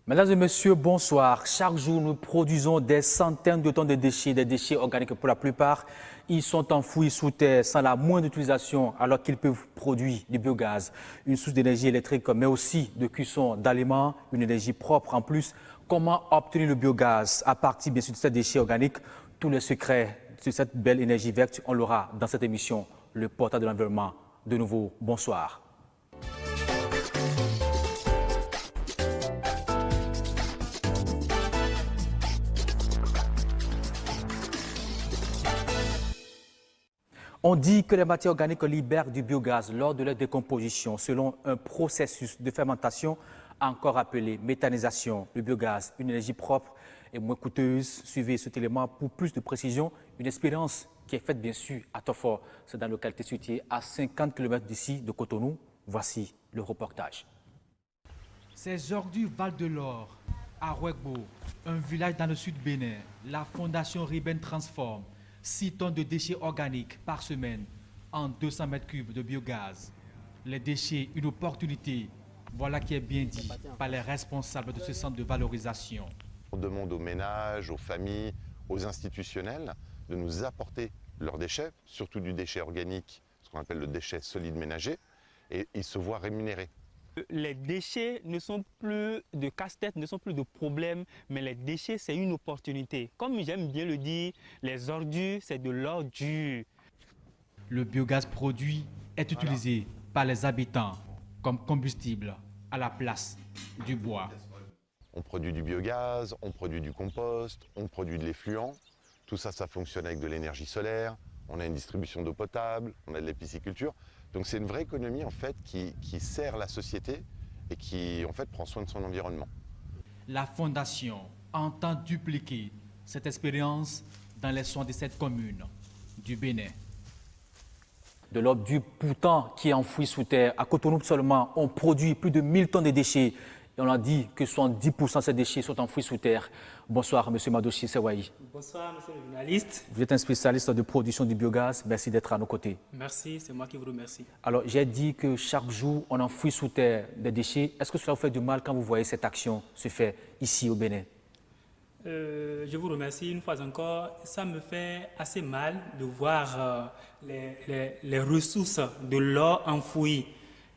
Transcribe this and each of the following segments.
Mesdames et messieurs, bonsoir. Chaque jour, nous produisons des centaines de tonnes de déchets, des déchets organiques pour la plupart. Ils sont enfouis sous terre sans la moindre utilisation alors qu'ils peuvent produire du biogaz, une source d'énergie électrique mais aussi de cuisson d'aliments, une énergie propre en plus. Comment obtenir le biogaz à partir bien sûr de ces déchets organiques? Tous les secrets de cette belle énergie verte, on l'aura dans cette émission, le portail de l'environnement. De nouveau, bonsoir. On dit que les matières organiques libèrent du biogaz lors de leur décomposition selon un processus de fermentation encore appelé méthanisation. Le biogaz, une énergie propre et moins coûteuse. Suivez cet élément pour plus de précision. Une expérience qui est faite bien sûr à Tofor. C'est dans la localité située à 50 km d'ici de Cotonou. Voici le reportage. Ces ordures Val de l'Or, à Ouegbo, un village dans le sud Bénin, la fondation Riben transforme 6 tonnes de déchets organiques par semaine en 200 mètres cubes de biogaz. Les déchets, une opportunité, voilà qui est bien dit par les responsables de ce centre de valorisation. On demande aux ménages, aux familles, aux institutionnels de nous apporter leurs déchets, surtout du déchet organique, ce qu'on appelle le déchet solide ménager, et ils se voient rémunérés. Les déchets ne sont plus de casse-tête, ne sont plus de problèmes, mais les déchets, c'est une opportunité. Comme j'aime bien le dire, les ordures, c'est de l'ordure. Le biogaz produit est utilisé par les habitants comme combustible à la place du bois. On produit du biogaz, on produit du compost, on produit de l'effluent. Tout ça, ça fonctionne avec de l'énergie solaire. On a une distribution d'eau potable, on a de l'épiciculture. Donc c'est une vraie économie en fait qui sert la société et qui en fait prend soin de son environnement. La fondation entend dupliquer cette expérience dans les 77 communes du Bénin. De l'ordure pourtant qui est enfoui sous terre. À Cotonou seulement, on produit plus de 1000 tonnes de déchets. Et on a dit que 70% de ces déchets sont enfouis sous terre. Bonsoir, M. Madoshi Sewaï. Bonsoir, monsieur le journaliste. Vous êtes un spécialiste de production du biogaz. Merci d'être à nos côtés. Merci, c'est moi qui vous remercie. Alors, j'ai dit que chaque jour, on enfouit sous terre des déchets. Est-ce que cela vous fait du mal quand vous voyez cette action se faire ici au Bénin? Je vous remercie une fois encore. Ça me fait assez mal de voir les ressources de l'or enfouies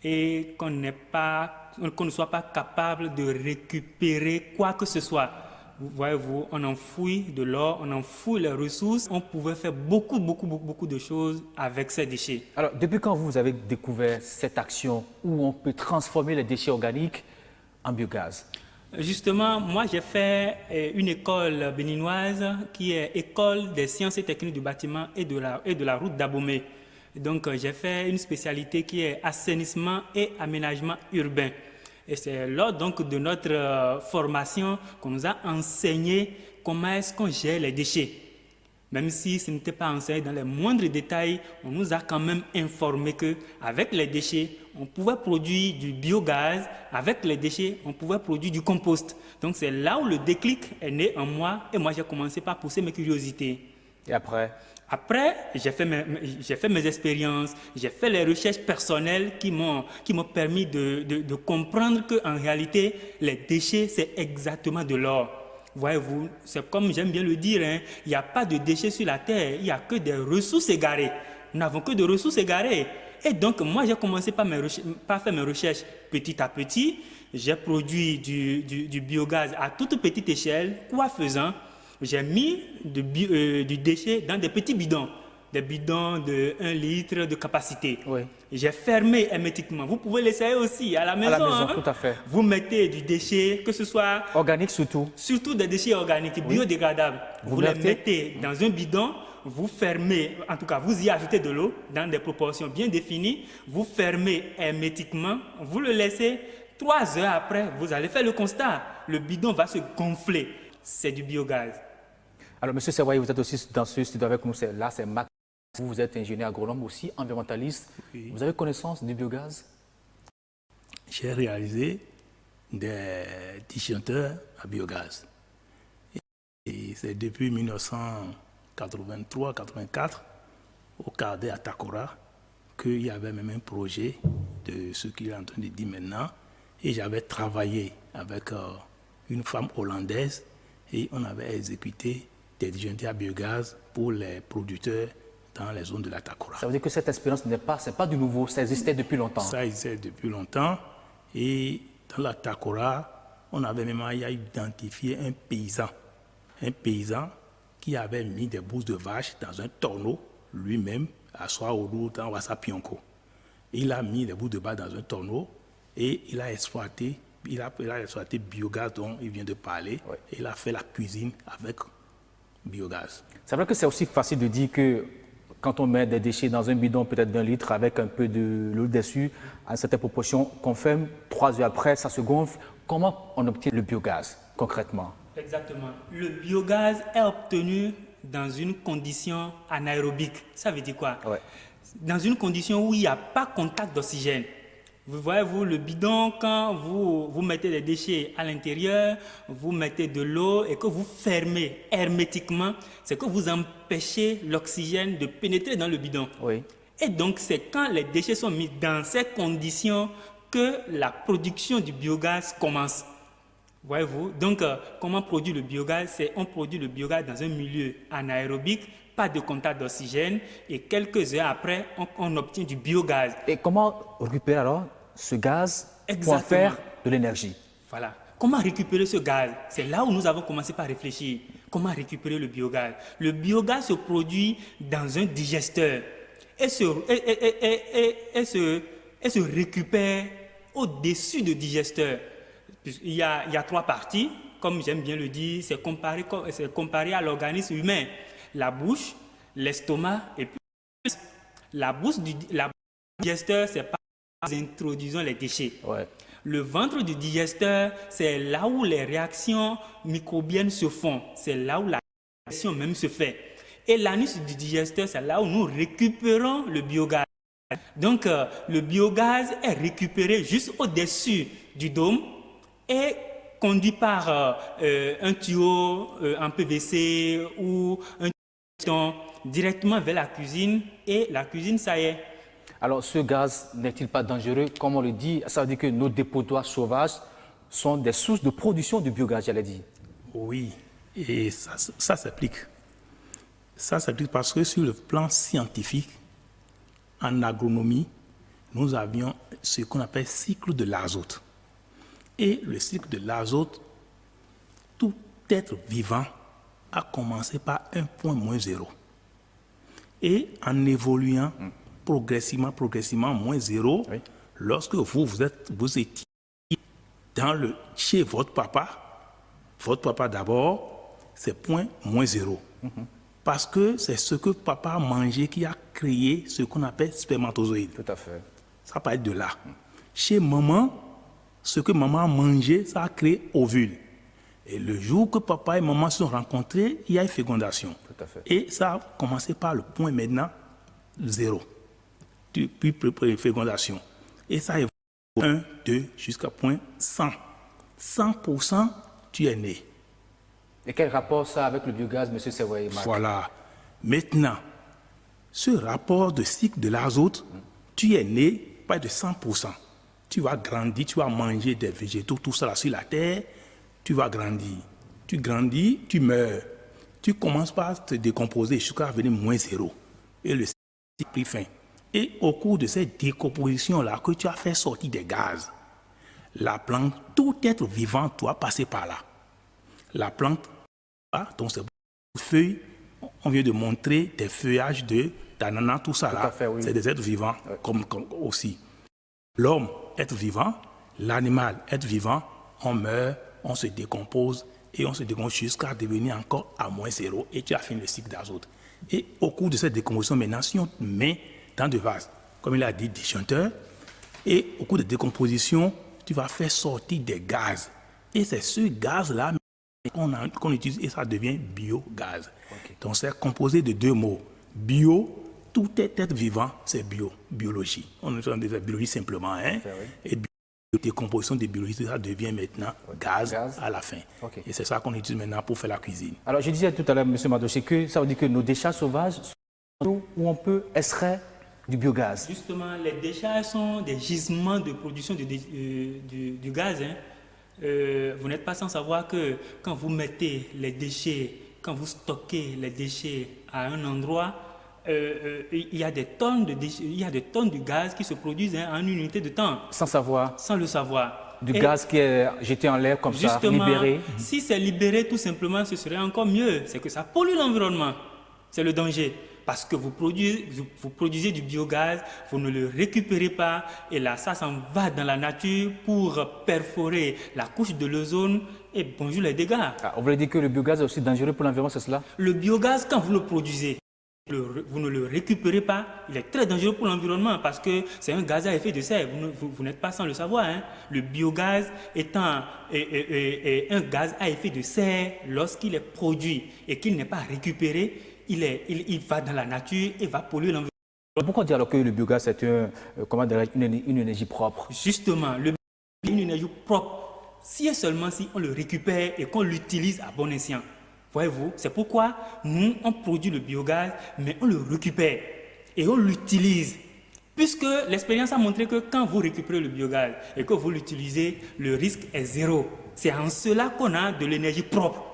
et qu'on ne soit pas capable de récupérer quoi que ce soit. Voyez-vous, on enfouit de l'or, on enfouit les ressources. On pouvait faire beaucoup de choses avec ces déchets. Alors, depuis quand vous avez découvert cette action où on peut transformer les déchets organiques en biogaz? Justement, moi j'ai fait une école béninoise qui est École des sciences et techniques du bâtiment et de la route d'Abomey. Donc j'ai fait une spécialité qui est assainissement et aménagement urbain. Et c'est lors donc de notre formation qu'on nous a enseigné comment est-ce qu'on gère les déchets. Même si ce n'était pas enseigné dans les moindres détails, on nous a quand même informé qu'avec les déchets, on pouvait produire du biogaz, avec les déchets, on pouvait produire du compost. Donc c'est là où le déclic est né en moi et moi j'ai commencé par pousser mes curiosités. Et après? Après, j'ai fait mes expériences, j'ai fait les recherches personnelles qui m'ont permis de comprendre qu'en réalité, les déchets, c'est exactement de l'or. Voyez-vous, c'est comme j'aime bien le dire, hein, il n'y a pas de déchets sur la terre, il n'y a que des ressources égarées. Nous n'avons que des ressources égarées. Et donc, moi, j'ai commencé par faire mes recherches petit à petit. J'ai produit du biogaz à toute petite échelle. Quoi faisant, j'ai mis du déchet dans des petits bidons. Des bidons de 1 litre de capacité. Oui. J'ai fermé hermétiquement. Vous pouvez l'essayer aussi à la maison. À la maison, hein? tout à fait. Vous mettez du déchet, que ce soit... Organique surtout. Surtout des déchets organiques, biodégradables. Vous les mettez dans un bidon, vous fermez, en tout cas vous y ajoutez de l'eau dans des proportions bien définies, vous fermez hermétiquement, vous le laissez, 3 heures après, vous allez faire le constat. Le bidon va se gonfler. C'est du biogaz. Alors, M. Sewaï, vous êtes aussi dans ce studio avec nous. Là, c'est Max. Vous êtes ingénieur agronome aussi, environnementaliste. Oui. Vous avez connaissance du biogaz? J'ai réalisé des disjoncteurs à biogaz. Et c'est depuis 1983-84, au Cadet à Takora, qu'il y avait même un projet de ce qu'il est en train de dire maintenant. Et j'avais travaillé avec une femme hollandaise et on avait exécuté des disjoncteurs à biogaz pour les producteurs dans les zones de la Takora. Ça veut dire que cette expérience c'est pas du nouveau, ça existait depuis longtemps. Ça existait depuis longtemps et dans la Takora, on avait même identifié un paysan qui avait mis des bousses de vache dans un tonneau lui-même à Soaourou dans Wassapionko. Il a mis les bouts de vache dans un tonneau et il a exploité biogaz dont il vient de parler. Ouais. Et il a fait la cuisine avec biogaz. C'est vrai que c'est aussi facile de dire que quand on met des déchets dans un bidon peut-être d'1 litre avec un peu de l'eau dessus, à certaines proportions, qu'on ferme, 3 heures après, ça se gonfle. Comment on obtient le biogaz concrètement? Exactement. Le biogaz est obtenu dans une condition anaérobique. Ça veut dire quoi? Ouais. Dans une condition où il n'y a pas contact d'oxygène. Vous voyez, le bidon, quand vous mettez des déchets à l'intérieur, vous mettez de l'eau et que vous fermez hermétiquement, c'est que vous empêchez l'oxygène de pénétrer dans le bidon. Oui. Et donc, c'est quand les déchets sont mis dans ces conditions que la production du biogaz commence. Voyez-vous? Donc, comment produire le biogaz? C'est on produit le biogaz dans un milieu anaérobique, pas de contact d'oxygène, et quelques heures après, on obtient du biogaz. Et comment récupérer alors ce gaz pour en Exactement. faire de l'énergie? Voilà. Comment récupérer ce gaz? C'est là où nous avons commencé par réfléchir. Comment récupérer le biogaz? Le biogaz se produit dans un digesteur et se récupère au-dessus du digesteur. Il y a 3 parties, comme j'aime bien le dire, c'est comparé à l'organisme humain. La bouche, l'estomac et puis la bouche du digesteur, c'est par là où nous introduisons les déchets. Ouais. Le ventre du digesteur, c'est là où les réactions microbiennes se font. C'est là où la digestion même se fait. Et l'anus du digesteur, c'est là où nous récupérons le biogaz. Donc, le biogaz est récupéré juste au-dessus du dôme et conduit par un tuyau en PVC ou un tuyau directement vers la cuisine. Et la cuisine, ça y est. Alors, ce gaz n'est-il pas dangereux? Comme on le dit, ça veut dire que nos dépotoirs sauvages sont des sources de production de biogaz, j'allais dire. Oui, et ça s'applique. Ça s'applique parce que sur le plan scientifique, en agronomie, nous avions ce qu'on appelle cycle de l'azote. Et le cycle de l'azote, tout être vivant a commencé par un point moins zéro. Et en évoluant progressivement, moins zéro, Oui. lorsque vous étiez chez votre papa d'abord, c'est point moins zéro. Parce que c'est ce que papa a mangé qui a créé ce qu'on appelle spermatozoïde. Tout à fait. Ça peut être de là. Chez maman, ce que maman a mangé, ça a créé ovule. Et le jour que papa et maman se sont rencontrés, il y a une fécondation. Tout à fait. Et ça a commencé par le point maintenant zéro. Puis fécondation. Et ça évolue 1, 2, jusqu'à point 100. 100%, tu es né. Et quel rapport ça avec le biogaz, M. Sewaye Marc? Voilà. Maintenant, ce rapport de cycle de l'azote, tu es né pas de 100%. Tu vas grandir, tu vas manger des végétaux, tout ça là sur la terre, tu vas grandir. Tu grandis, tu meurs. Tu commences par te décomposer jusqu'à venir moins zéro. Et le cycle a pris fin. Et au cours de cette décomposition-là, que tu as fait sortir des gaz, la plante, tout être vivant doit passer par là. La plante, donc c'est feuilles, on vient de montrer des feuillages d'ananas, tout ça là, à fait, oui. c'est des êtres vivants comme aussi. L'homme, être vivant, l'animal, être vivant, on meurt, on se décompose et on se décompose jusqu'à devenir encore à moins zéro et tu as fini le cycle d'azote. Et au cours de cette décomposition, maintenant, si on met dans des vases, comme il a dit, disjoncteurs, et au cours de décomposition, tu vas faire sortir des gaz. Et c'est ce gaz-là qu'on utilise et ça devient biogaz. Okay. Donc c'est composé de 2 mots. Bio, tout être vivant, c'est bio, biologie. On utilise de la biologie simplement. Hein? Okay, oui. Et décomposition de biologie, ça devient maintenant gaz à la fin. Okay. Et c'est ça qu'on utilise maintenant pour faire la cuisine. Alors je disais tout à l'heure, M. Madoché, que ça veut dire que nos déchets sauvages sont où on peut extraire du biogaz. Justement, les déchets sont des gisements de production du gaz. Hein. vous n'êtes pas sans savoir que quand vous mettez les déchets, quand vous stockez les déchets à un endroit, il y a des tonnes de déchets, il y a des tonnes de gaz qui se produisent en une unité de temps, Sans savoir, sans le savoir. du Et gaz qui est jeté en l'air comme ça, justement, libéré. si c'est libéré tout simplement, ce serait encore mieux. C'est que ça pollue l'environnement. C'est le danger. Parce que vous produisez du biogaz, vous ne le récupérez pas, et là, ça s'en va dans la nature pour perforer la couche de l'ozone, et bonjour les dégâts. Ah, on voulait dire que le biogaz est aussi dangereux pour l'environnement, c'est cela? Le biogaz, quand vous le produisez, vous ne le récupérez pas, il est très dangereux pour l'environnement parce que c'est un gaz à effet de serre, vous n'êtes pas sans le savoir. Hein. Le biogaz étant un gaz à effet de serre, lorsqu'il est produit et qu'il n'est pas récupéré, il va dans la nature et va polluer l'environnement. Pourquoi dire alors que le biogaz est une énergie propre? Justement, le biogaz est une énergie propre, si et seulement si on le récupère et qu'on l'utilise à bon escient. Voyez-vous, c'est pourquoi nous, on produit le biogaz, mais on le récupère et on l'utilise. Puisque l'expérience a montré que quand vous récupérez le biogaz et que vous l'utilisez, le risque est zéro. C'est en cela qu'on a de l'énergie propre.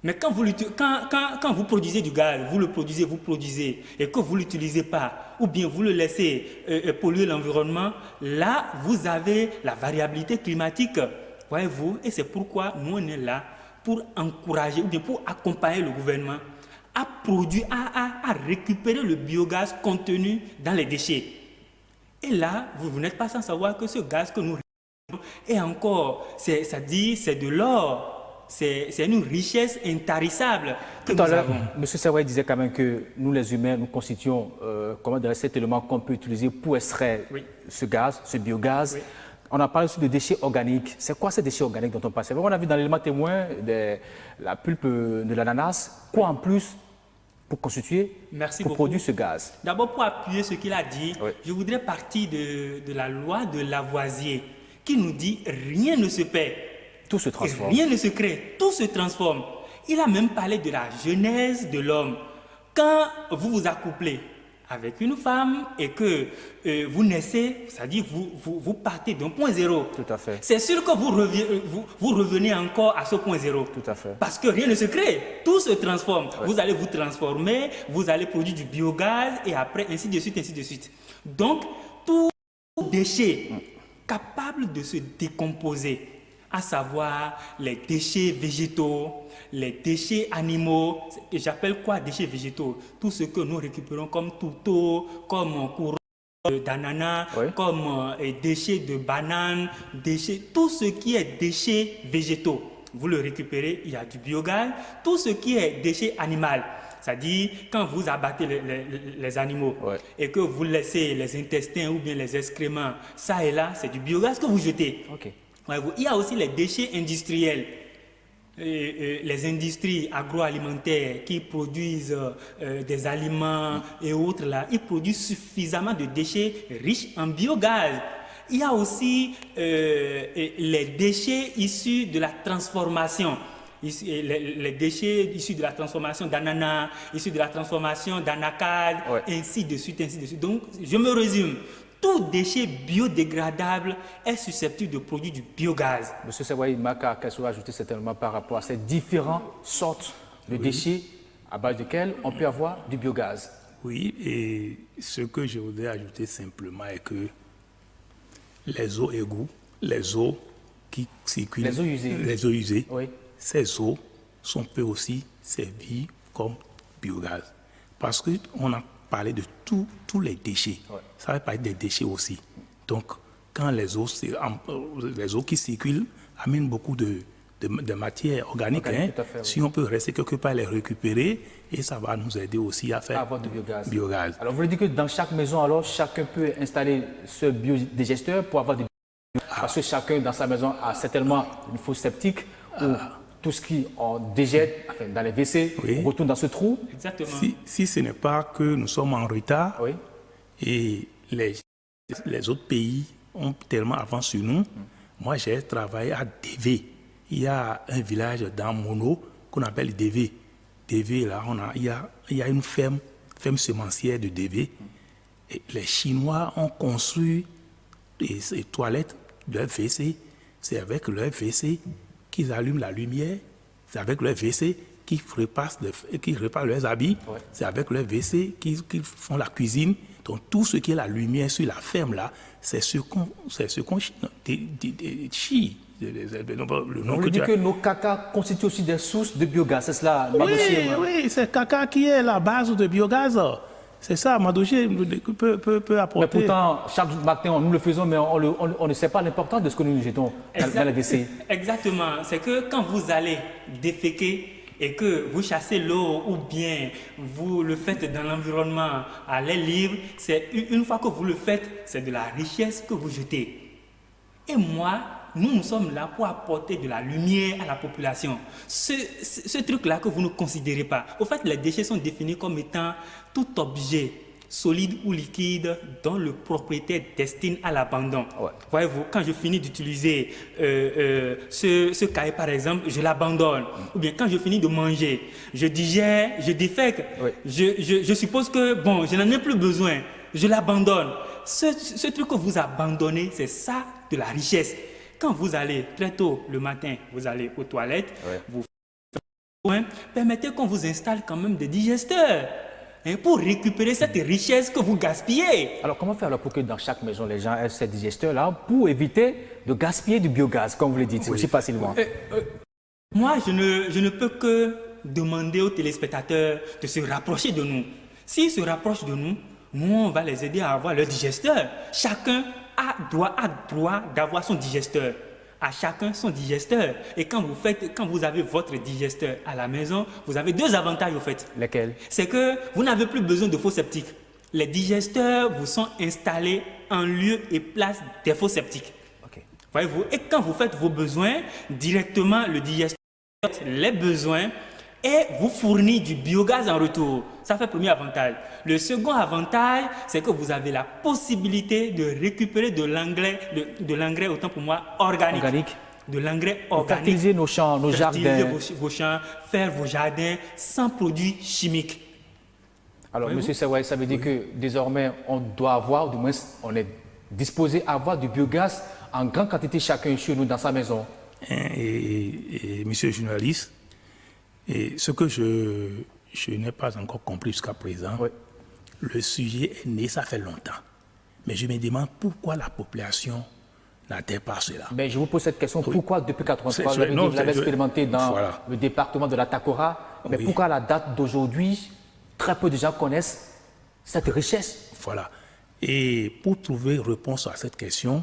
Mais quand vous produisez du gaz, vous produisez, et que vous ne l'utilisez pas, ou bien vous le laissez polluer l'environnement, là, vous avez la variabilité climatique. Voyez-vous, et c'est pourquoi nous, on est là pour encourager ou bien pour accompagner le gouvernement à produire, à récupérer le biogaz contenu dans les déchets. Et là, vous n'êtes pas sans savoir que ce gaz que nous récupérons est encore, c'est de l'or. C'est une richesse intarissable que Tout à nous l'heure, avons. M. Sawai disait quand même que nous, les humains, nous constituons cet élément qu'on peut utiliser pour extraire ce gaz, ce biogaz. Oui. On a parlé aussi de déchets organiques. C'est quoi ces déchets organiques dont on parle? On a vu dans l'élément témoin la pulpe de l'ananas. Quoi en plus pour constituer, Merci pour beaucoup. produire ce gaz? D'abord, pour appuyer ce qu'il a dit, je voudrais partir de la loi de Lavoisier qui nous dit rien ne se perd. Tout se Et transforme. rien ne se crée, tout se transforme. Il a même parlé de la genèse de l'homme. Quand vous vous accouplez avec une femme et que vous naissez, c'est-à-dire vous partez d'un point zéro. Tout à fait. C'est sûr que vous revenez encore à ce point zéro. Tout à fait. Parce que rien ne se crée, tout se transforme. Vous allez vous transformer, vous allez produire du biogaz et après ainsi de suite, ainsi de suite. Donc, tout déchet capable de se décomposer, à savoir les déchets végétaux, les déchets animaux, que j'appelle quoi déchets végétaux? Tout ce que nous récupérons comme tourteaux, comme courants d'ananas, comme déchets de bananes, tout ce qui est déchets végétaux. Vous le récupérez, il y a du biogaz. Tout ce qui est déchets animaux, c'est-à-dire quand vous abattez les animaux et que vous laissez les intestins ou bien les excréments, ça et là, c'est du biogaz que vous jetez. Ok. Il y a aussi les déchets industriels, les industries agroalimentaires qui produisent des aliments et autres là, ils produisent suffisamment de déchets riches en biogaz. Il y a aussi les déchets issus de la transformation. Les déchets issus de la transformation d'ananas, issus de la transformation d'anacarde, ainsi de suite, ainsi de suite. Donc, je me résume. Tout déchet biodégradable est susceptible de produire du biogaz. Monsieur Sawai, Maka, qu'est-ce que vous ajoutez certainement par rapport à ces différentes sortes de déchets à base desquels on peut avoir du biogaz? Oui, et ce que je voudrais ajouter simplement est que les eaux égouts, les eaux qui circulent, les eaux usées, ces eaux peuvent aussi servir comme biogaz. Parce qu'on a parlé de tous les déchets. Ça va parler des déchets aussi. Donc, quand les eaux qui circulent amènent beaucoup de matière organique, si on peut rester quelque part les récupérer, et ça va nous aider aussi à faire avoir du biogaz. Alors, vous voulez dire que dans chaque maison, alors, chacun peut installer ce biodigesteur pour avoir du biogaz? Parce que chacun dans sa maison a certainement une fosse septique où tout ce qu'on déjette dans les WC retourne dans ce trou. Exactement. Si ce n'est pas que nous sommes en retard et les autres pays ont tellement avancé sur nous, moi j'ai travaillé à DV. Il y a un village dans Mono qu'on appelle DV. DV, là, il y a une ferme semencière de DV. Et les Chinois ont construit des toilettes de WC c'est avec leur WC qu'ils allument la lumière, c'est avec leur WC qu'ils réparent leurs habits, c'est avec leur WC qu'ils font la cuisine. Donc tout ce qui est la lumière sur la ferme là, c'est ce qu'on chie. On lui dit que nos caca constituent aussi des sources de biogaz, c'est cela? Oui, c'est caca qui est la base de biogaz. C'est ça, Madoché peut apporter. Mais pourtant, chaque matin, nous le faisons, mais on ne sait pas l'importance de ce que nous jetons dans la WC. Exactement. C'est que quand vous allez déféquer et que vous chassez l'eau ou bien vous le faites dans l'environnement à l'air libre, c'est une fois que vous le faites, c'est de la richesse que vous jetez. Et moi, nous sommes là pour apporter de la lumière à la population. Ce truc-là que vous ne considérez pas. Au fait, les déchets sont définis comme étant tout objet solide ou liquide dont le propriétaire destine à l'abandon. Voyez-vous, quand je finis d'utiliser ce cahier par exemple, je l'abandonne. Ou bien quand je finis de manger, je digère, je défèque. Je suppose que bon, je n'en ai plus besoin. Je l'abandonne. Ce truc que vous abandonnez, c'est ça de la richesse. Quand vous allez très tôt le matin, vous allez aux toilettes, vous permettez qu'on vous installe quand même des digesteurs pour récupérer cette richesse que vous gaspillez. Alors comment faire alors pour que dans chaque maison, les gens aient ces digesteurs-là pour éviter de gaspiller du biogaz, comme vous le dites, c'est aussi facilement. Moi, je ne peux que demander aux téléspectateurs de se rapprocher de nous. S'ils se rapprochent de nous, nous, on va les aider à avoir leur digesteur. Chacun a droit d'avoir son digesteur. À chacun son digesteur. Et quand vous avez votre digesteur à la maison, vous avez deux avantages au fait. Lesquels? C'est que vous n'avez plus besoin de faux septiques. Les digesteurs vous sont installés en lieu et place des faux septiques. Voyez-vous, et quand vous faites vos besoins, directement le digesteur les besoins et vous fournit du biogaz en retour. Ça fait le premier avantage. Le second avantage, c'est que vous avez la possibilité de récupérer de l'engrais, autant pour moi, organique. De l'engrais organique. Fertiliser nos champs, nos jardins. Vos champs, faire vos jardins sans produits chimiques. Alors, monsieur Sewai, ça veut dire que désormais, on doit avoir, du moins, on est disposé à avoir du biogaz en grande quantité chacun chez nous dans sa maison. Et monsieur le journaliste, et ce que je n'ai pas encore compris jusqu'à présent, le sujet est né, ça fait longtemps. Mais je me demande pourquoi la population n'adhère pas à cela. Mais je vous pose cette question, pourquoi depuis 1983, vous l'avez expérimenté dans le département de la Takora, mais pourquoi à la date d'aujourd'hui, très peu de gens connaissent cette richesse? Voilà. Et pour trouver réponse à cette question,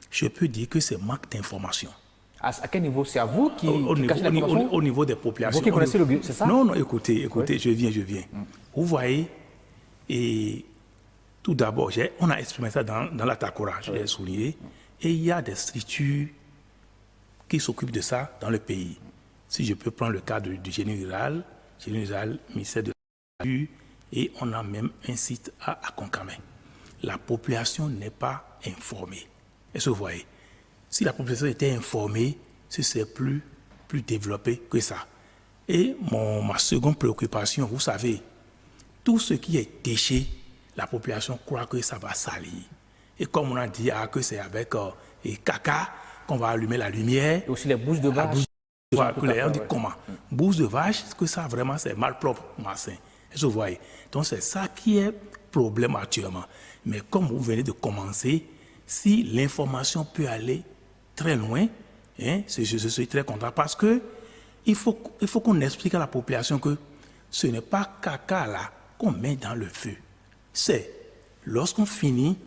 je peux dire que c'est manque d'information. À quel niveau? C'est à vous qui cachez l'information? Au niveau des populations. Vous qui connaissez le bio, c'est ça? Non, écoutez, je viens. Vous voyez, et tout d'abord, on a exprimé ça dans la Takora, je l'ai souligné, et il y a des structures qui s'occupent de ça dans le pays. Si je peux prendre le cas du génie rural, ministère de l'Agriculture, et on a même un site à Konkamé. La population n'est pas informée. Est-ce que vous voyez? Si la population était informée, ce serait plus développé que ça. Et ma seconde préoccupation, vous savez, tout ce qui est déchet, la population croit que ça va salir. Et comme on a dit que c'est avec caca qu'on va allumer la lumière. Et aussi les bouches de vache. On dit comment? Bouche de vache, que ça vraiment c'est malpropre, malsain. Est-ce que vous voyez? Donc c'est ça qui est problème actuellement. Mais comme vous venez de commencer, si l'information peut aller très loin, je suis très content parce que il faut qu'on explique à la population que ce n'est pas caca là qu'on met dans le feu. C'est lorsqu'on finit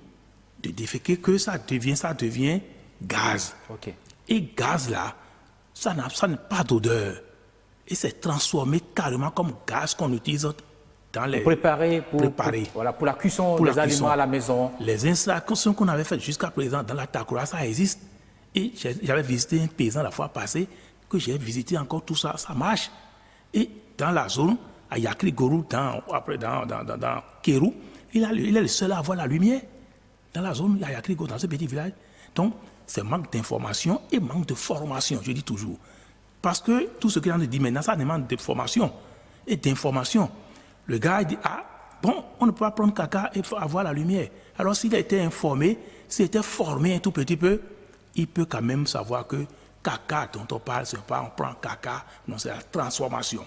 de déféquer que ça devient gaz. Et gaz là, ça n'a pas d'odeur. Et c'est transformé carrément comme gaz qu'on utilise dans les... Pour la cuisson des aliments à la maison. Les installations qu'on avait faites jusqu'à présent dans la Takora, ça existe. Et j'avais visité un paysan la fois passée, que j'ai visité encore tout ça, ça marche. Et dans la zone, à Yakri Gorou, dans Kérou, il est le seul à avoir la lumière. Dans la zone, il y a Yakri Gorou, dans ce petit village. Donc, c'est manque d'information et manque de formation, je dis toujours. Parce que tout ce qu'il a dit maintenant, ça demande de formation et d'information. Le gars dit, on ne peut pas prendre caca et avoir la lumière. Alors s'il a été informé, s'il était formé un tout petit peu, il peut quand même savoir que caca dont on parle, c'est pas on prend caca, non, c'est la transformation.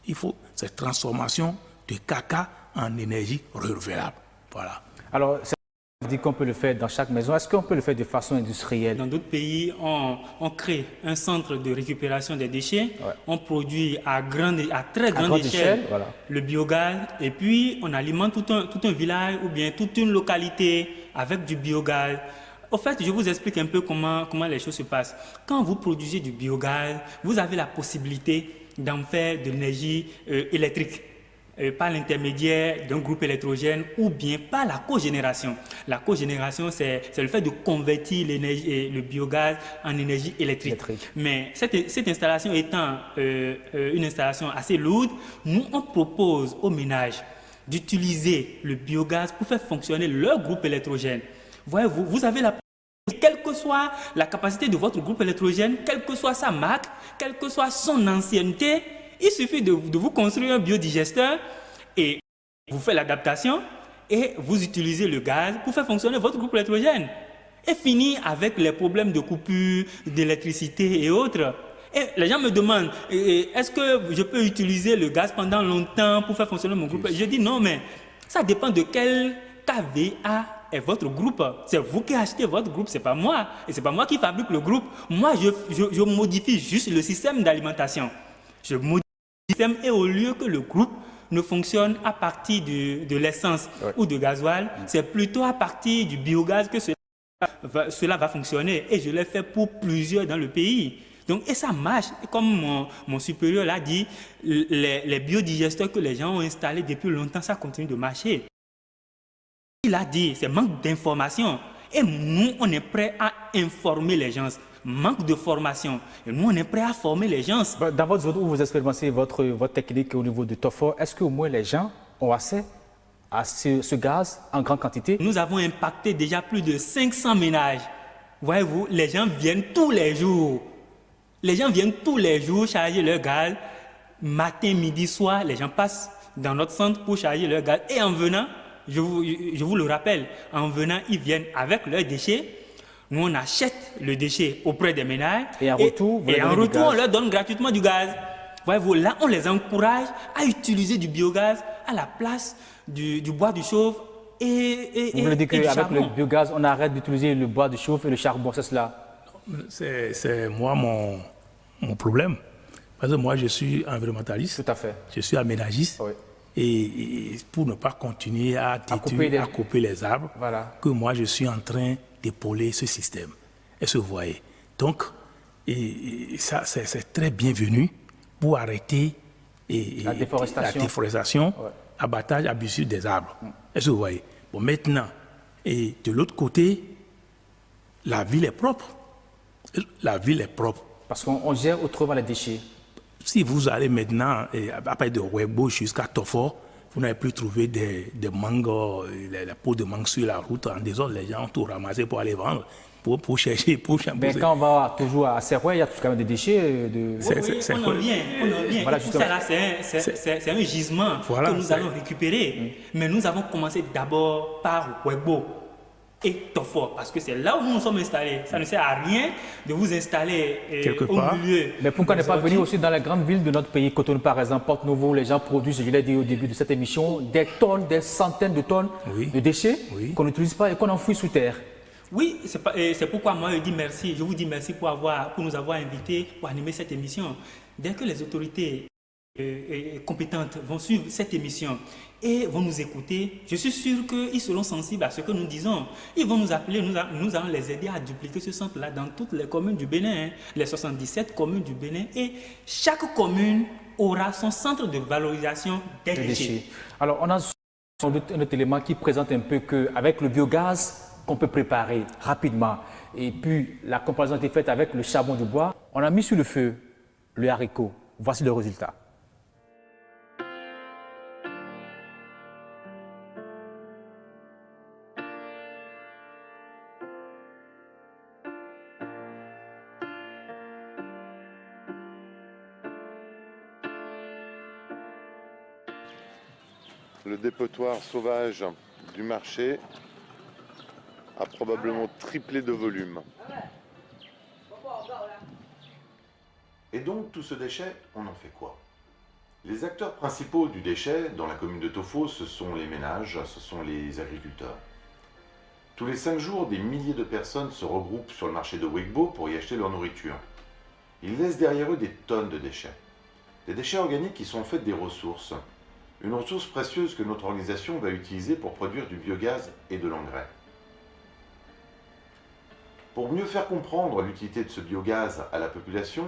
Il faut cette transformation de caca en énergie renouvelable. Voilà. Alors, vous dites qu'on peut le faire dans chaque maison. Est-ce qu'on peut le faire de façon industrielle? Dans d'autres pays, on crée un centre de récupération des déchets. Ouais. On produit à très grande échelle voilà. le biogaz. Et puis, on alimente tout un village ou bien toute une localité avec du biogaz. Au fait, je vous explique un peu comment les choses se passent. Quand vous produisez du biogaz, vous avez la possibilité d'en faire de l'énergie électrique. Par l'intermédiaire d'un groupe électrogène ou bien par la cogénération. La cogénération, c'est le fait de convertir le biogaz en énergie électrique. Mais cette installation étant une installation assez lourde, nous, on propose aux ménages d'utiliser le biogaz pour faire fonctionner leur groupe électrogène. Voyez-vous, vous avez la possibilité, quelle que soit la capacité de votre groupe électrogène, quelle que soit sa marque, quelle que soit son ancienneté, il suffit de vous construire un biodigesteur et vous faites l'adaptation et vous utilisez le gaz pour faire fonctionner votre groupe électrogène. Et fini avec les problèmes de coupure d'électricité et autres. Et les gens me demandent, est-ce que je peux utiliser le gaz pendant longtemps pour faire fonctionner mon groupe? Je dis non, mais ça dépend de quel KVA est votre groupe. C'est vous qui achetez votre groupe, c'est pas moi. Et c'est pas moi qui fabrique le groupe. Moi, je modifie juste le système d'alimentation. Je modifie le système et au lieu que le groupe ne fonctionne à partir de l'essence ou de gasoil, c'est plutôt à partir du biogaz que cela va fonctionner. Et je l'ai fait pour plusieurs dans le pays. Donc, et ça marche. Et comme mon supérieur l'a dit, les biodigesteurs que les gens ont installés depuis longtemps, ça continue de marcher. Il a dit, c'est manque d'information. Et nous, on est prêt à informer les gens. Manque de formation. Et nous, on est prêt à former les gens. Dans votre zone où vous expérimentez votre technique au niveau de Tofor, est-ce qu'au moins les gens ont accès à ce gaz en grande quantité? Nous avons impacté déjà plus de 500 ménages. Voyez-vous, les gens viennent tous les jours. Les gens viennent tous les jours charger leur gaz. Matin, midi, soir, les gens passent dans notre centre pour charger leur gaz. Et en venant, je vous le rappelle, en venant, ils viennent avec leurs déchets. Nous, on achète le déchet auprès des ménages. Et en retour, on leur donne gratuitement du gaz. Voyez-vous, là, on les encourage à utiliser du biogaz à la place du bois de chauffe et vous voulez dire qu'avec le biogaz, on arrête d'utiliser le bois de chauffe et le charbon, c'est cela? C'est moi mon problème. Parce que moi, je suis environnementaliste. Tout à fait. Je suis aménagiste. Oui. Et pour ne pas continuer à couper les arbres, voilà, que moi, je suis en train d'épauler ce système. Est-ce que vous voyez? Donc, ça, c'est très bienvenu pour arrêter la déforestation, abattage abusif des arbres. Est-ce que vous voyez? Bon, maintenant, et de l'autre côté, la ville est propre. La ville est propre. Parce qu'on gère autrement les déchets. Si vous allez maintenant, à partir de Ouegbo jusqu'à Tofor, vous n'avez plus trouvé des mangues, la peau de mangue sur la route. En désordre, les gens ont tout ramassé pour aller vendre, pour chercher, pour chercher. Mais quand on va toujours à Serrouet, il y a quand même des déchets. On en vient. Voilà, tout ça là, c'est un gisement que nous allons récupérer. Mais nous avons commencé d'abord par Ouegbo et Tofor, parce que c'est là où nous nous sommes installés. Ça ne sert à rien de vous installer au milieu. Mais pourquoi ne pas venir aussi dans les grandes villes de notre pays, Cotonou par exemple, Porte-Novo, les gens produisent, je l'ai dit au début de cette émission, des tonnes, des centaines de tonnes de déchets qu'on n'utilise pas et qu'on enfouit sous terre. Oui, c'est pourquoi moi je dis merci. Je vous dis merci pour nous avoir invités pour animer cette émission. Dès que les autorités compétentes vont suivre cette émission et vont nous écouter, je suis sûr qu'ils seront sensibles à ce que nous disons. Ils vont nous appeler, nous allons les aider à dupliquer ce centre-là dans toutes les communes du Bénin, les 77 communes du Bénin, et chaque commune aura son centre de valorisation des déchets. Alors, on a un autre élément qui présente un peu qu'avec le biogaz qu'on peut préparer rapidement, et puis la comparaison a été faite avec le charbon de bois, on a mis sur le feu le haricot. Voici le résultat. Le dépotoir sauvage du marché a probablement triplé de volume. donc tout ce déchet, on en fait quoi? Les acteurs principaux du déchet dans la commune de Tofo, ce sont les ménages, ce sont les agriculteurs. Tous les 5 jours, des milliers de personnes se regroupent sur le marché de Wegbo pour y acheter leur nourriture. Ils laissent derrière eux des tonnes de déchets. Des déchets organiques qui sont faits des ressources. Une ressource précieuse que notre organisation va utiliser pour produire du biogaz et de l'engrais. Pour mieux faire comprendre l'utilité de ce biogaz à la population,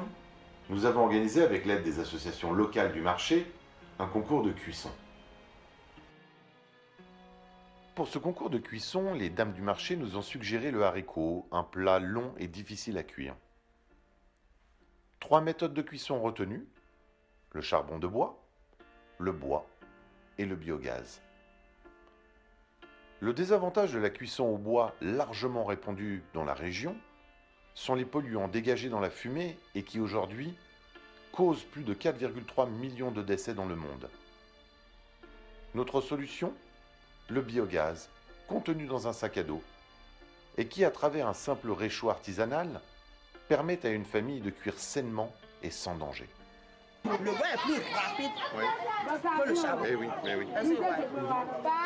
nous avons organisé avec l'aide des associations locales du marché un concours de cuisson. Pour ce concours de cuisson, les dames du marché nous ont suggéré le haricot, un plat long et difficile à cuire. 3 méthodes de cuisson retenues, le charbon de bois, le bois et le biogaz. Le désavantage de la cuisson au bois largement répandu dans la région sont les polluants dégagés dans la fumée et qui aujourd'hui causent plus de 4,3 millions de décès dans le monde. Notre solution ? Le biogaz, contenu dans un sac à dos, et qui, à travers un simple réchaud artisanal, permet à une famille de cuire sainement et sans danger. Le bois est plus rapide que le charbon. Eh oui, eh oui. Ça, c'est vrai.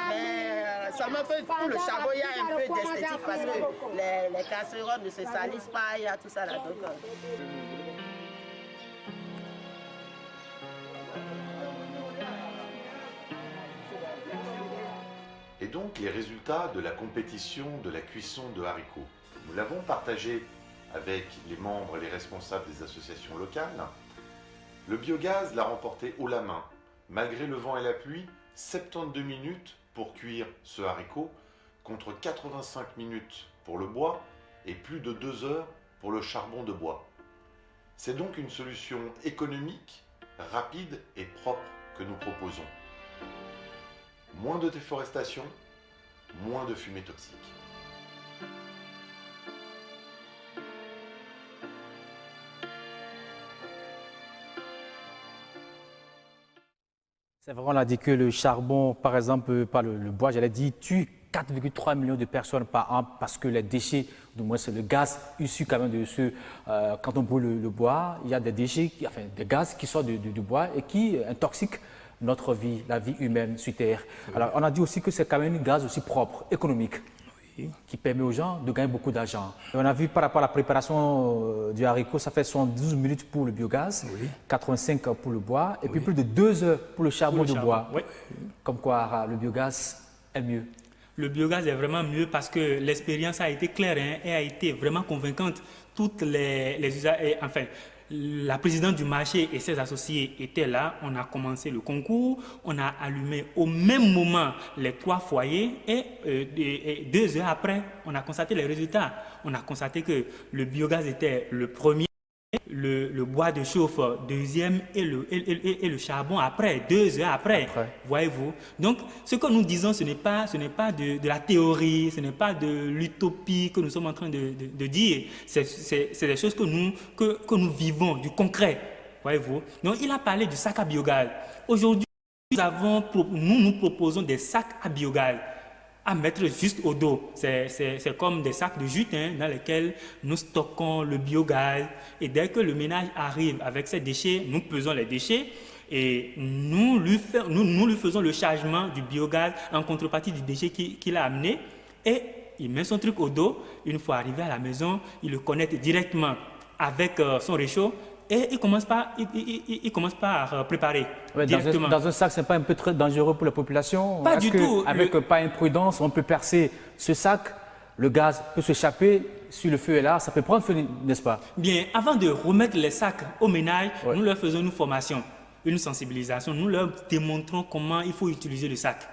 Mais seulement pour le charbon, il y a un peu d'esthétique parce que les casseroles ne se salissent pas, il y a tout ça là. Donc, Et donc les résultats de la compétition de la cuisson de haricots. Nous l'avons partagé avec les membres et les responsables des associations locales. Le biogaz l'a remporté haut la main. Malgré le vent et la pluie, 72 minutes pour cuire ce haricot contre 85 minutes pour le bois et plus de 2 heures pour le charbon de bois. C'est donc une solution économique, rapide et propre que nous proposons. Moins de déforestation, moins de fumée toxique. C'est vrai, on a dit que le charbon, par exemple, par le bois, j'allais dire, tue 4,3 millions de personnes par an parce que les déchets, du moins c'est le gaz issu quand même de ce... quand on brûle le bois, il y a des déchets, enfin des gaz qui sortent du bois et qui intoxiquent notre vie, la vie humaine sur Terre. Oui. Alors on a dit aussi que c'est quand même un gaz aussi propre, économique, oui, qui permet aux gens de gagner beaucoup d'argent. On a vu par rapport à la préparation du haricot, ça fait 72 minutes pour le biogaz, oui, 85 pour le bois, et oui, puis plus de 2 heures pour le charbon de bois. Oui. Comme quoi le biogaz est mieux. Le biogaz est vraiment mieux parce que l'expérience a été claire et a été vraiment convaincante. Toutes les usages, enfin, la présidente du marché et ses associés étaient là. On a commencé le concours, on a allumé au même moment les 3 foyers et 2 heures après, on a constaté les résultats. On a constaté que le biogaz était le premier. Le bois de chauffe deuxième et le charbon après, 2 heures après. Voyez-vous. Donc, ce que nous disons, ce n'est pas de la théorie, ce n'est pas de l'utopie que nous sommes en train de dire. C'est des choses que nous vivons, du concret. Voyez-vous. Donc, il a parlé du sac à biogaz. Aujourd'hui, nous proposons des sacs à biogaz à mettre juste au dos. C'est comme des sacs de jute dans lesquels nous stockons le biogaz. Et dès que le ménage arrive avec ses déchets, nous pesons les déchets et nous lui faisons le chargement du biogaz en contrepartie du déchet qu'il a amené. Et il met son truc au dos. Une fois arrivé à la maison, il le connecte directement avec son réchaud. Et il commence par préparer directement. Dans un sac, ce n'est pas un peu très dangereux pour la population? Pas du tout. Avec pas imprudence, on peut percer ce sac, le gaz peut s'échapper, si le feu est là, ça peut prendre feu, n'est-ce pas? Bien, avant de remettre les sacs au ménage, nous leur faisons une formation, une sensibilisation. Nous leur démontrons comment il faut utiliser le sac.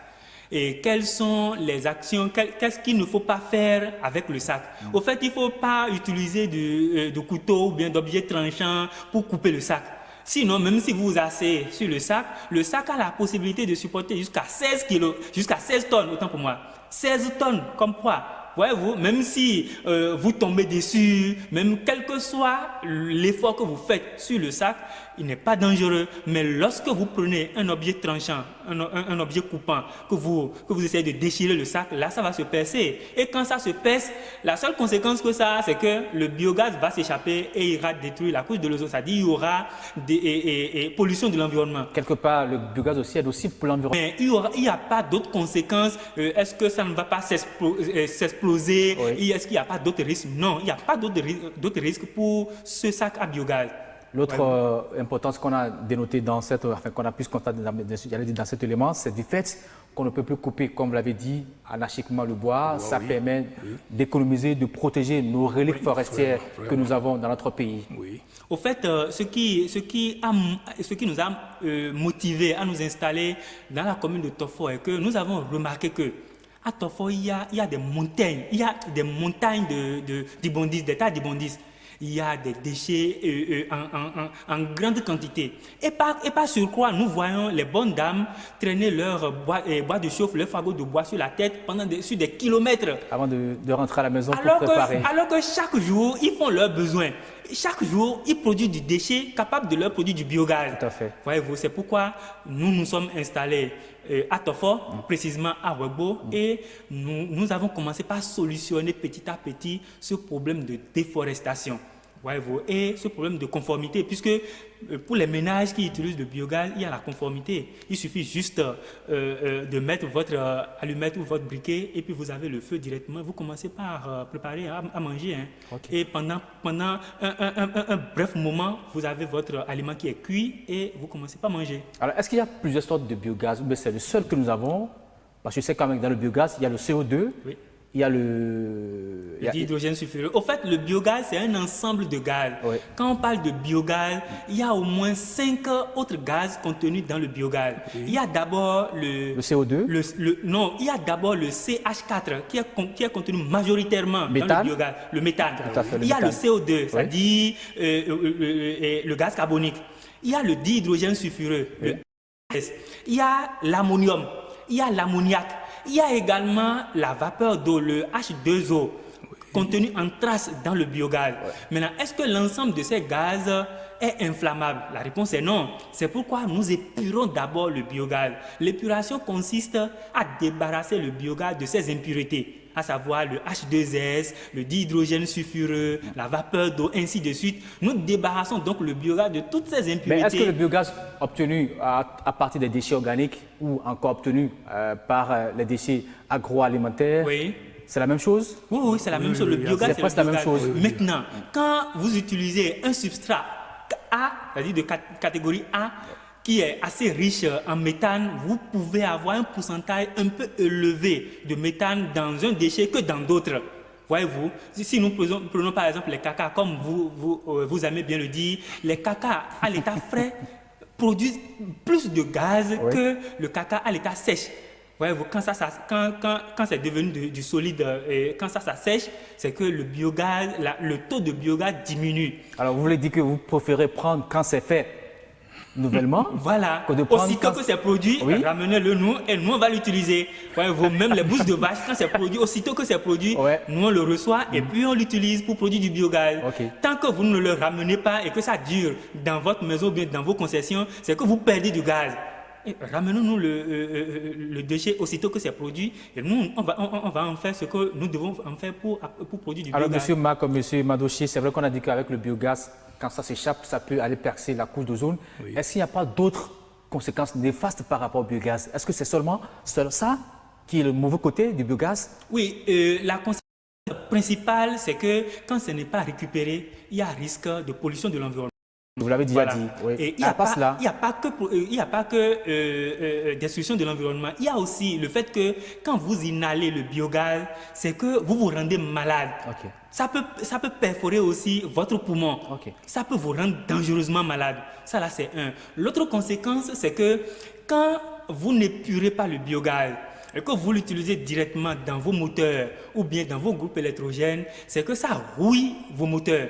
Et quelles sont les actions, qu'est-ce qu'il ne faut pas faire avec le sac. Au fait, il ne faut pas utiliser de couteau ou bien d'objets tranchants pour couper le sac. Sinon, même si vous vous asseyez sur le sac a la possibilité de supporter jusqu'à 16 kilos, jusqu'à 16 tonnes, autant pour moi. 16 tonnes comme poids. Voyez-vous, même si vous tombez dessus, même quel que soit l'effort que vous faites sur le sac, il n'est pas dangereux. Mais lorsque vous prenez un objet tranchant, un objet coupant, que vous essayez de déchirer le sac, là, ça va se percer. Et quand ça se perce, la seule conséquence que ça a, c'est que le biogaz va s'échapper et il ira détruire la couche de l'ozone. C'est-à-dire qu'il y aura des pollution de l'environnement. Quelque part, le biogaz aussi est nocif pour l'environnement. Mais il n'y a pas d'autres conséquences. Est-ce que ça ne va pas s'exploser? Oui. Est-ce qu'il n'y a pas d'autres risques? Non, il n'y a pas d'autres risques pour ce sac à biogaz. L'autre importance qu'on a dénotée dans cette, qu'on a pu constater dans cet élément, c'est du fait qu'on ne peut plus couper, comme vous l'avez dit, anarchiquement le bois. Ça permet d'économiser, de protéger nos reliques forestières que nous avons dans notre pays. Oui. Au fait, ce qui nous a motivés à nous installer dans la commune de Tofo est que nous avons remarqué que à Tofo, il y a des montagnes, d'immondices, des tas d'immondices. Il y a des déchets en grande quantité. Et par surcroît, nous voyons les bonnes dames traîner leur bois de chauffe, leur fagot de bois sur la tête sur des kilomètres. Avant de rentrer à la maison pour préparer. Alors que chaque jour, ils font leurs besoins. Chaque jour, ils produisent du déchet capable de leur produire du biogaz. Tout à fait. Voyez-vous, c'est pourquoi nous nous sommes installés à Tofo, précisément à Ouegbo, et nous avons commencé par solutionner petit à petit ce problème de déforestation. Voyez-vous, et ce problème de conformité, puisque pour les ménages qui utilisent le biogaz, il y a la conformité. Il suffit juste de mettre votre allumette ou votre briquet et puis vous avez le feu directement. Vous commencez par préparer à manger. Hein. Okay. Et pendant un bref moment, vous avez votre aliment qui est cuit et vous commencez par manger. Alors, est-ce qu'il y a plusieurs sortes de biogaz ou bien c'est le seul que nous avons? Parce que je sais quand même que dans le biogaz, il y a le CO2. Oui. Il y a le dihydrogène sulfureux. Au fait, le biogaz, c'est un ensemble de gaz. Oui. Quand on parle de biogaz, il y a au moins 5 autres gaz contenus dans le biogaz. Oui. Il y a d'abord le CO2. Non, il y a d'abord le CH4 qui est contenu majoritairement dans le biogaz. Le méthane. Il y a le CO2, c'est-à-dire le gaz carbonique. Il y a le dihydrogène sulfureux. Oui. Il y a l'ammonium. Il y a l'ammoniac. Il y a également la vapeur d'eau, le H2O, contenu en trace dans le biogaz. Maintenant, est-ce que l'ensemble de ces gaz est inflammable? La réponse est non. C'est pourquoi nous épurons d'abord le biogaz. L'épuration consiste à débarrasser le biogaz de ses impuretés, à savoir le H2S, le dihydrogène sulfureux, la vapeur d'eau, ainsi de suite. Nous débarrassons donc le biogaz de toutes ces impuretés. Mais est-ce que le biogaz obtenu à partir des déchets organiques ou encore obtenu par les déchets agroalimentaires, c'est la même chose? Oui, c'est la même chose. Le biogaz, c'est presque la même chose. Maintenant, quand vous utilisez un substrat A, c'est-à-dire de catégorie A, qui est assez riche en méthane, vous pouvez avoir un pourcentage un peu élevé de méthane dans un déchet que dans d'autres. Voyez-vous, si nous prenons par exemple les cacas, comme vous aimez bien le dire, les cacas à l'état frais produisent plus de gaz que le caca à l'état sèche. Voyez-vous, quand c'est devenu du solide et quand ça sèche, c'est que le biogaz, le taux de biogaz diminue. Alors vous voulez dire que vous préférez prendre quand c'est fait nouvellement? Voilà. Aussitôt que c'est produit, ramenez-le nous et nous on va l'utiliser. Voyez-vous, même les bousses de vache, quand c'est produit, aussitôt que c'est produit, nous on le reçoit et puis on l'utilise pour produire du biogaz. Tant que vous ne le ramenez pas et que ça dure dans votre maison ou bien dans vos concessions, c'est que vous perdez du gaz. Ramenons-nous le déchet aussitôt que c'est produit et nous, on va en faire ce que nous devons en faire pour produire du biogaz. Alors, monsieur Marc, monsieur Madochi, c'est vrai qu'on a dit qu'avec le biogaz, quand ça s'échappe, ça peut aller percer la couche d'ozone. Est-ce qu'il n'y a pas d'autres conséquences néfastes par rapport au biogaz? Est-ce que c'est seulement ça qui est le mauvais côté du biogaz? Oui, la conséquence principale, c'est que quand ce n'est pas récupéré, il y a risque de pollution de l'environnement. Vous l'avez déjà dit. Oui. Et il n'y a pas que destruction de l'environnement. Il y a aussi le fait que quand vous inhalez le biogaz, c'est que vous vous rendez malade. Ça peut perforer aussi votre poumon. Ça peut vous rendre dangereusement malade. Ça là, c'est un. L'autre conséquence, c'est que quand vous n'épurez pas le biogaz et que vous l'utilisez directement dans vos moteurs ou bien dans vos groupes électrogènes, c'est que ça rouille vos moteurs.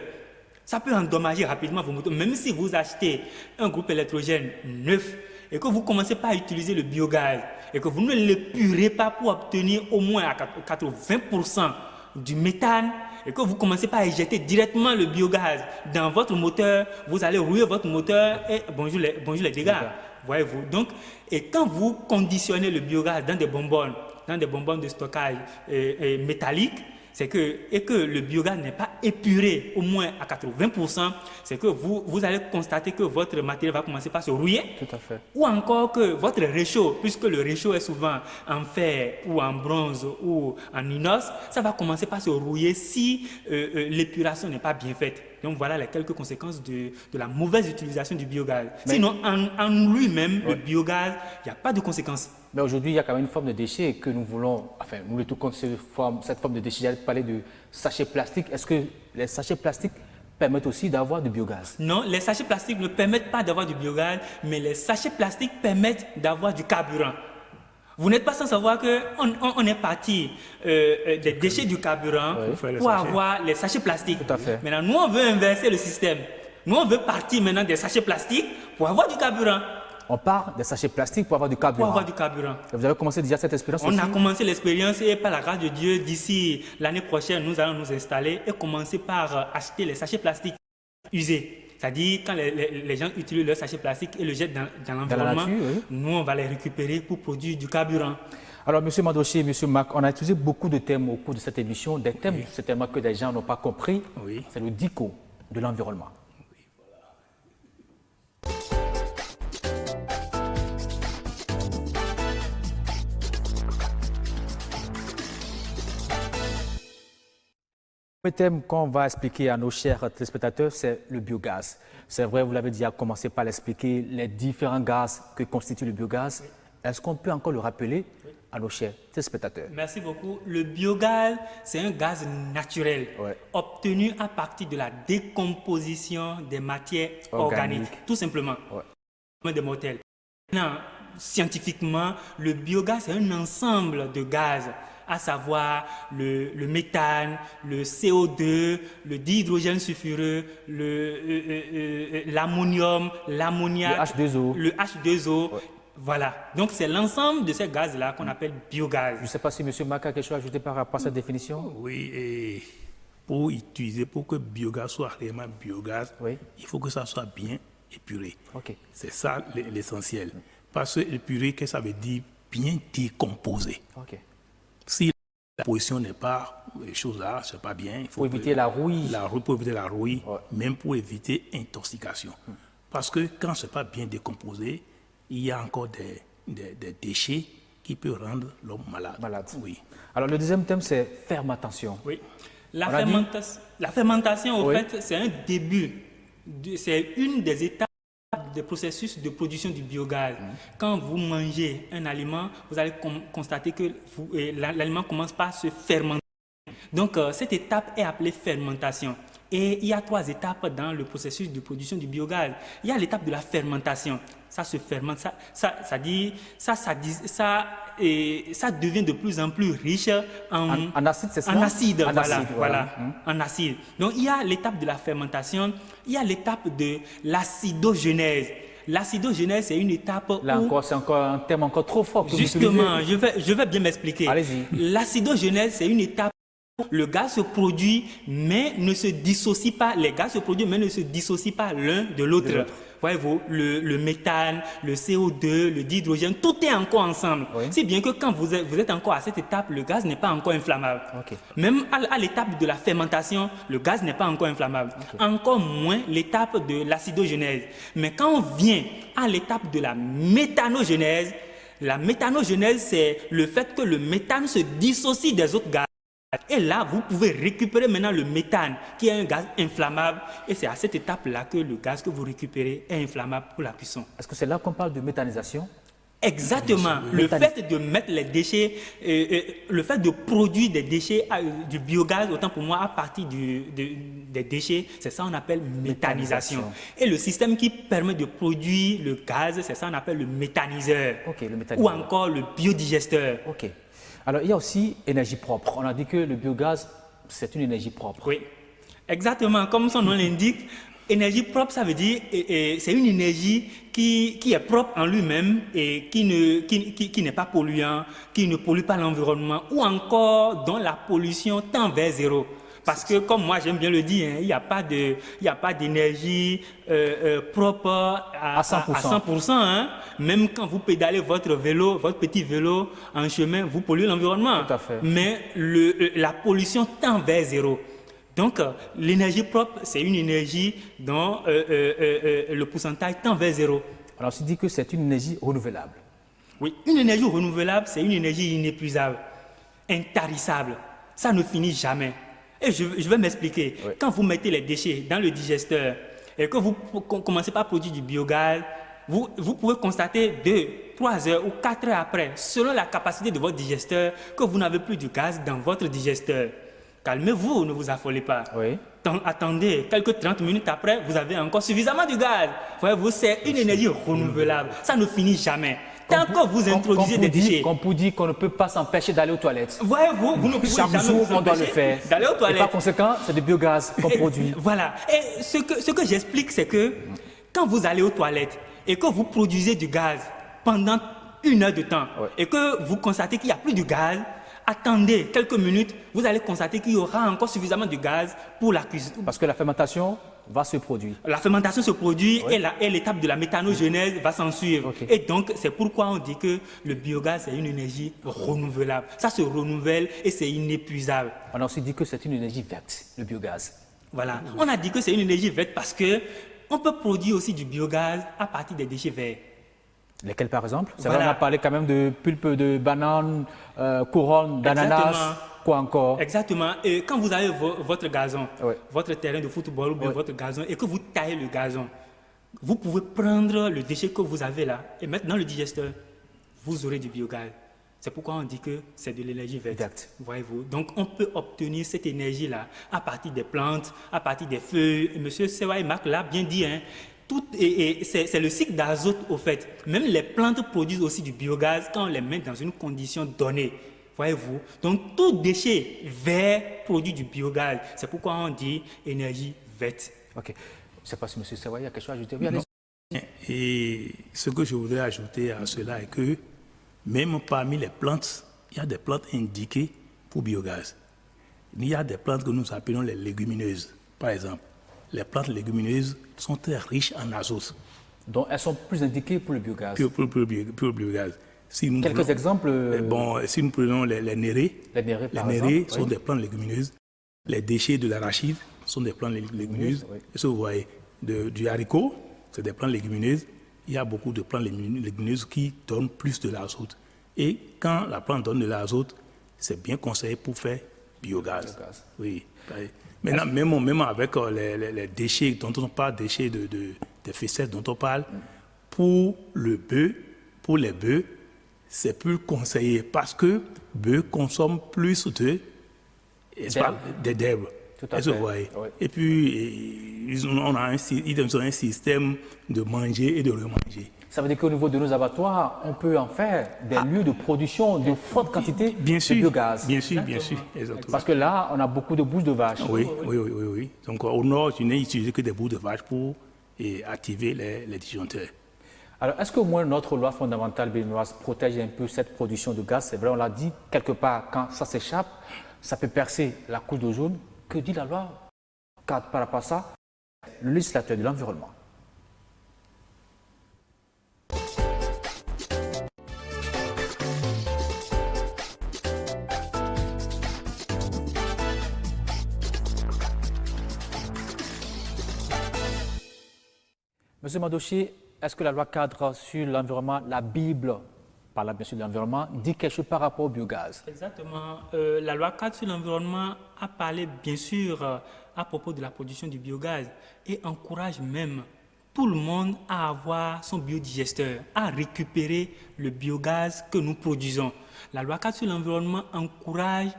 Ça peut endommager rapidement vos moteurs. Même si vous achetez un groupe électrogène neuf et que vous commencez pas à utiliser le biogaz et que vous ne l'épurez pas pour obtenir au moins à 80% du méthane et que vous commencez par éjecter directement le biogaz dans votre moteur, vous allez rouiller votre moteur et bonjour les dégâts. Voyez-vous. Donc, et quand vous conditionnez le biogaz dans des bonbonnes de stockage métalliques, c'est que le biogaz n'est pas épuré au moins à 80%, c'est que vous allez constater que votre matériel va commencer par se rouiller. Tout à fait. Ou encore que votre réchaud, puisque le réchaud est souvent en fer ou en bronze ou en inox, ça va commencer par se rouiller si l'épuration n'est pas bien faite. Donc voilà les quelques conséquences de la mauvaise utilisation du biogaz. Sinon, en lui-même, le biogaz, il n'y a pas de conséquences. Mais aujourd'hui, il y a quand même une forme de déchet que nous voulons, enfin, nous luttons contre cette forme de déchet. J'allais parler de sachets plastiques. Est-ce que les sachets plastiques permettent aussi d'avoir du biogaz? Non, les sachets plastiques ne permettent pas d'avoir du biogaz, mais les sachets plastiques permettent d'avoir du carburant. Vous n'êtes pas sans savoir qu'on est parti des déchets du carburant pour avoir les sachets plastiques. Tout à fait. Maintenant, nous, on veut inverser le système. Nous, on veut partir maintenant des sachets plastiques pour avoir du carburant. On part des sachets plastiques pour avoir du carburant. Pour avoir du carburant. Vous avez commencé déjà cette expérience aussi? On a commencé l'expérience et par la grâce de Dieu, d'ici l'année prochaine, nous allons nous installer et commencer par acheter les sachets plastiques usés. C'est-à-dire quand les gens utilisent leurs sachets plastiques et le jettent dans l'environnement, nous on va les récupérer pour produire du carburant. Alors, M. Mandoché et M. Mac, on a utilisé beaucoup de thèmes au cours de cette émission, des thèmes certainement que des gens n'ont pas compris. Oui. C'est le DICO de l'environnement. Le thème qu'on va expliquer à nos chers téléspectateurs, c'est le biogaz. C'est vrai, vous l'avez déjà commencé par l'expliquer, les différents gaz que constitue le biogaz. Est-ce qu'on peut encore le rappeler à nos chers téléspectateurs? Merci beaucoup. Le biogaz, c'est un gaz naturel obtenu à partir de la décomposition des matières organiques, tout simplement, des mortels. Maintenant, scientifiquement, le biogaz, c'est un ensemble de gaz, à savoir le méthane, le CO2, le dihydrogène sulfureux, l'ammonium, l'ammoniac, le H2O. Voilà. Donc, c'est l'ensemble de ces gaz-là qu'on appelle biogaz. Je ne sais pas si M. Mac a quelque chose à ajouter par rapport à cette définition. Oui, et pour que biogaz soit réellement biogaz, il faut que ça soit bien épuré. C'est ça l'essentiel. Parce que épuré, qu'est-ce que ça veut dire? Bien décomposé. Si la position n'est pas, les choses là, c'est pas bien. Il faut éviter la rouille. Pour éviter la rouille, même pour éviter intoxication. Parce que quand c'est pas bien décomposé, il y a encore des déchets qui peuvent rendre l'homme malade. Oui. Alors le deuxième thème, c'est fermentation. Oui. La fermentation, au fait, c'est un début, c'est une des étapes des processus de production du biogaz. Quand vous mangez un aliment, vous allez constater que l'aliment commence par se fermenter. Donc, cette étape est appelée fermentation. Et il y a 3 étapes dans le processus de production du biogaz. Il y a l'étape de la fermentation. Ça se fermente, ça devient de plus en plus riche en acide, c'est ça? En acide, voilà. En acide. Donc, il y a l'étape de la fermentation, il y a l'étape de l'acidogenèse. L'acidogenèse, c'est une étape là encore, c'est encore un terme encore trop fort. Justement, je vais bien m'expliquer. Allez-y. L'acidogenèse, c'est une étape où le gaz se produit, mais ne se dissocie pas. Les gaz se produisent, mais ne se dissocient pas l'un de l'autre. Voyez-vous, le méthane, le CO2, le dihydrogène, tout est encore ensemble. Si bien que quand vous êtes encore à cette étape, le gaz n'est pas encore inflammable. Même à l'étape de la fermentation, le gaz n'est pas encore inflammable. Encore moins l'étape de l'acidogenèse. Mais quand on vient à l'étape de la méthanogenèse, c'est le fait que le méthane se dissocie des autres gaz. Et là, vous pouvez récupérer maintenant le méthane, qui est un gaz inflammable. Et c'est à cette étape-là que le gaz que vous récupérez est inflammable pour la cuisson. Est-ce que c'est là qu'on parle de méthanisation? Exactement. Le fait de mettre les déchets, le fait de produire des déchets, du biogaz, autant pour moi, à partir des déchets, c'est ça qu'on appelle méthanisation. Et le système qui permet de produire le gaz, c'est ça qu'on appelle le méthaniseur. Ou encore le biodigesteur. Alors, il y a aussi énergie propre. On a dit que le biogaz, c'est une énergie propre. Oui, exactement. Comme son nom l'indique, Énergie propre, ça veut dire c'est une énergie qui est propre en lui-même et qui n'est pas polluant, qui ne pollue pas l'environnement ou encore dont la pollution tend vers zéro. Parce que, comme moi j'aime bien le dire, hein, il n'y a pas d'énergie propre à 100%. Hein. Même quand vous pédalez votre petit vélo en chemin, vous polluez l'environnement. Tout à fait. Mais la pollution tend vers zéro. Donc, l'énergie propre, c'est une énergie dont le pourcentage tend vers zéro. Alors, tu dis que c'est une énergie renouvelable. Oui, une énergie renouvelable, c'est une énergie inépuisable, intarissable. Ça ne finit jamais. Et je vais m'expliquer. Oui. Quand vous mettez les déchets dans le digesteur et que vous commencez par produire du biogaz, vous pouvez constater 2, 3 heures ou 4 heures après, selon la capacité de votre digesteur, que vous n'avez plus du gaz dans votre digesteur. Calmez-vous, ne vous affolez pas. Oui. Attendez, quelques 30 minutes après, vous avez encore suffisamment de gaz. Voyez-vous, c'est une énergie renouvelable. Ça ne finit jamais. Tant que vous introduisez des déchets. Qu'on peut dire qu'on ne peut pas s'empêcher d'aller aux toilettes. Voyez-vous, vous ne pouvez Chaque jamais jour, vous on doit le empêcher faire. d'aller aux Et toilettes. par conséquent, c'est du biogaz qu'on produit. Voilà. Et ce que j'explique, c'est que quand vous allez aux toilettes et que vous produisez du gaz pendant 1 heure de temps et que vous constatez qu'il n'y a plus de gaz, attendez quelques minutes, vous allez constater qu'il y aura encore suffisamment de gaz pour la cuisine. Parce que la fermentation va se produire. La fermentation se produit et l'étape de la méthanogenèse va s'en suivre. Okay. Et donc, c'est pourquoi on dit que le biogaz est une énergie renouvelable. Ça se renouvelle et c'est inépuisable. On a aussi dit que c'est une énergie verte, le biogaz. Voilà. On a dit que c'est une énergie verte parce que on peut produire aussi du biogaz à partir des déchets verts. Lesquels, par exemple? C'est Voilà. vrai, on a parlé quand même de pulpe de banane, couronne d'ananas, Exactement. quoi encore? Exactement. Et quand vous avez votre gazon, Ouais. votre terrain de football ou bien votre gazon, et que vous taillez le gazon, vous pouvez prendre le déchet que vous avez là et mettre dans le digesteur. Vous aurez du biogaz. C'est pourquoi on dit que c'est de l'énergie verte. Verte. Voyez-vous. Donc, on peut obtenir cette énergie-là à partir des plantes, à partir des feuilles. Et M. Sewa Marc l'a bien dit, hein. C'est le cycle d'azote, au fait. Même les plantes produisent aussi du biogaz quand on les met dans une condition donnée. Voyez-vous. Donc, tout déchet vert produit du biogaz. C'est pourquoi on dit énergie verte. Ok. Je ne sais pas si M. Sewa a quelque chose à ajouter. Oui, Non. allez-y. Et ce que je voudrais ajouter à cela est que même parmi les plantes, il y a des plantes indiquées pour biogaz. Il y a des plantes que nous appelons les légumineuses, par exemple. Les plantes légumineuses sont très riches en azote Donc, elles sont plus indiquées pour le biogaz. pour le biogaz. Si nous Quelques prenons- exemples. si nous prenons les nérés, Les nérés, les par nérés exemple, sont oui. des plantes légumineuses. Les déchets de l'arachide sont des plantes légumineuses. Oui. Et ça, vous voyez, du haricot, c'est des plantes légumineuses. Il y a beaucoup de plantes légumineuses qui donnent plus de l'azote. Et quand la plante donne de l'azote, c'est bien conseillé pour faire biogaz. Biogaz. Oui. Maintenant, même avec les déchets dont on parle, déchets des faisselles dont on parle, pour le bœuf, pour les bœufs, c'est plus conseillé parce que bœuf consomme plus d'herbes. Tout à Est-ce que fait. vous voyez? Oui. Et puis, ils ont un système de manger et de remanger. Ça veut dire qu'au niveau de nos abattoirs, on peut en faire des lieux de production de forte quantité Bien sûr, de biogaz. bien sûr, exactement. Parce que là, on a beaucoup de bouches de vaches. Oui. Donc, au nord, tu n'as utilisé que des bouts de vache pour activer les disjoncteurs. Alors, est-ce qu'au moins notre loi fondamentale béninoise protège un peu cette production de gaz? C'est vrai, on l'a dit, quelque part, quand ça s'échappe, ça peut percer la couche d'ozone. Que dit la loi cadre par rapport à ça? Le législateur de l'environnement. Monsieur Madochi, est-ce que la loi cadre sur l'environnement, la Bible, par là bien sûr de l'environnement, dit quelque chose par rapport au biogaz? Exactement. La loi cadre sur l'environnement a parlé bien sûr à propos de la production du biogaz et encourage même tout le monde à avoir son biodigesteur, à récupérer le biogaz que nous produisons. La loi cadre sur l'environnement encourage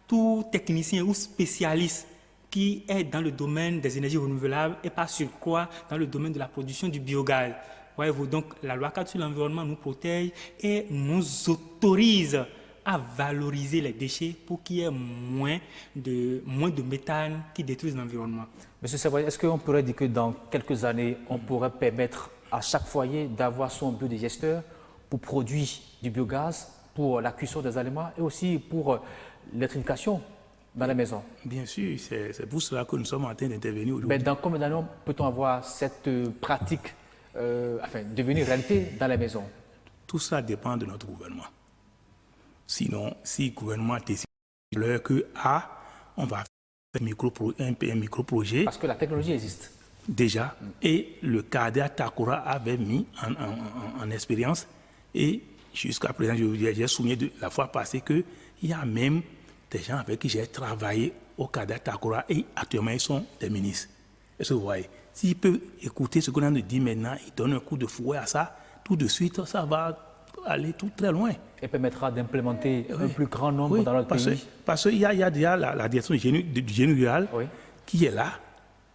tout technicien ou spécialiste qui est dans le domaine des énergies renouvelables et par surcroît dans le domaine de la production du biogaz. Voyez-vous, donc la loi cadre sur l'environnement nous protège et nous autorise à valoriser les déchets pour qu'il y ait moins de méthane qui détruisent l'environnement. Monsieur Savoy, est-ce qu'on pourrait dire que dans quelques années, on pourrait permettre à chaque foyer d'avoir son biodigesteur pour produire du biogaz, pour la cuisson des aliments et aussi pour l'électrification dans la maison? Bien sûr, c'est pour cela que nous sommes en train d'intervenir aujourd'hui. Mais dans combien d'années peut-on avoir cette pratique devenir réalité dans la maison? Tout ça dépend de notre gouvernement. Sinon, si le gouvernement décide que on va faire un micro-projet. Parce que la technologie existe. Déjà, et le cadre Takora avait mis en expérience, et jusqu'à présent, j'ai souligné de la fois passée qu'il y a même des gens avec qui j'ai travaillé au cadre Takora et actuellement ils sont des ministres. Est-ce que vous voyez? S'ils peuvent écouter ce qu'on a dit maintenant, ils donnent un coup de fouet à ça, tout de suite, ça va aller tout très loin. Et permettra d'implémenter un plus grand nombre dans notre pays. Parce qu'il y a déjà la direction du génie rural qui est là,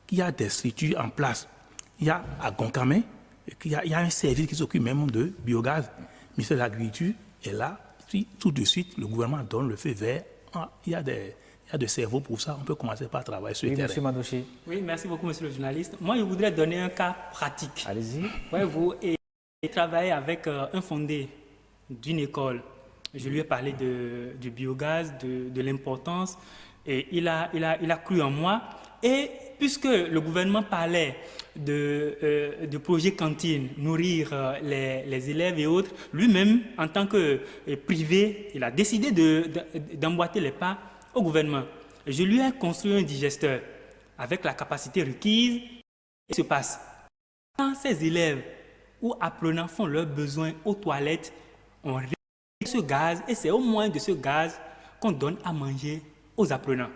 qui a des structures en place. Il y a à Gonkamé, il y a un service qui s'occupe même de biogaz. Le ministère de l'Agriculture est là, puis tout de suite, le gouvernement donne le feu vert. Il y a des cerveaux pour ça, on peut commencer par travailler sur le terrain. Monsieur Mandoché. Oui, merci beaucoup, monsieur le journaliste. Moi, je voudrais donner un cas pratique. Allez-y. Voyez-vous, j'ai travaillé avec un fondé d'une école. Je lui ai parlé du biogaz, de l'importance, et il a cru en moi. Et puisque le gouvernement parlait de projet cantine, nourrir les élèves et autres, lui-même, en tant que privé, il a décidé d'emboîter les pas au gouvernement. Je lui ai construit un digesteur avec la capacité requise. Et ce qui se passe, quand ces élèves ou apprenants font leurs besoins aux toilettes, on réduit ce gaz et c'est au moins de ce gaz qu'on donne à manger aux apprenants.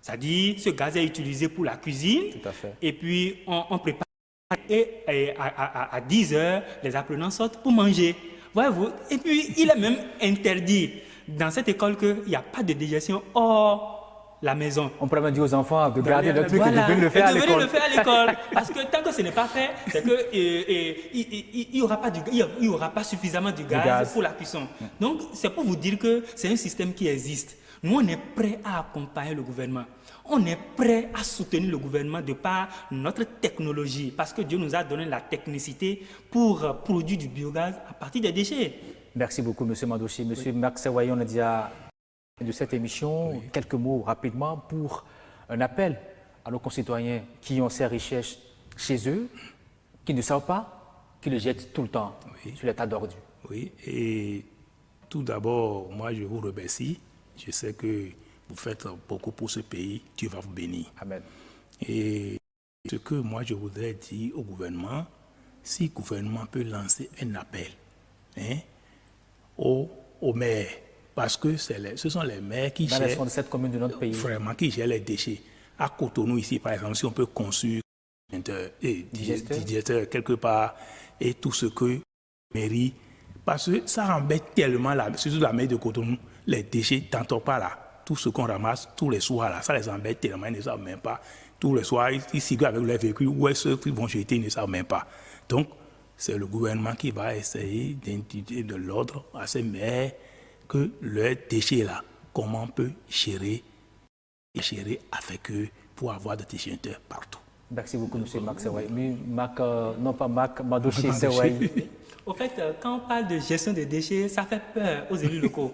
C'est-à-dire, ce gaz est utilisé pour la cuisine. Tout à fait. Et puis, on prépare et à 10 heures, les apprenants sortent pour manger. Voyez-vous? Et puis, il est même interdit dans cette école qu'il n'y a pas de digestion hors la maison. On pourrait même dire aux enfants de garder le truc et de venir le faire à l'école. De venir le faire à l'école. Parce que tant que ce n'est pas fait, c'est qu'il n'y aura pas suffisamment de gaz pour la cuisson. Donc, c'est pour vous dire que c'est un système qui existe. Nous, on est prêt à accompagner le gouvernement. On est prêt à soutenir le gouvernement de par notre technologie. Parce que Dieu nous a donné la technicité pour produire du biogaz à partir des déchets. Merci beaucoup, M. Mandoché. M. Marc Savoy, on a dit de cette émission, quelques mots rapidement pour un appel à nos concitoyens qui ont ces richesses chez eux, qui ne savent pas, qui le jettent tout le temps sur les tas d'ordures. Oui, et tout d'abord, moi je vous remercie. Je sais que vous faites beaucoup pour ce pays. Dieu va vous bénir. Amen. Et ce que moi je voudrais dire au gouvernement, si le gouvernement peut lancer un appel aux maires, parce que ce sont les maires qui gèrent... Dans les 7 communes de notre pays. Vraiment, qui gèrent les déchets. À Cotonou, ici, par exemple, si on peut construire un digesteur quelque part, et tout ce que la mairie... Parce que ça embête tellement, surtout la mairie de Cotonou, les déchets, tantôt pas là. Tout ce qu'on ramasse tous les soirs là, ça les embête tellement, ils ne savent même pas. Tous les soirs, ils circulent avec leurs véhicules, où est-ce qu'ils vont jeter, ils ne savent même pas. Donc, c'est le gouvernement qui va essayer d'instituer de l'ordre à ces maires que leurs déchets là, comment on peut gérer avec eux pour avoir des décheteurs partout. Merci beaucoup, M. Marc Savoy. Non pas Marc, Mandoché Savoy. Au fait, quand on parle de gestion des déchets, ça fait peur aux élus locaux.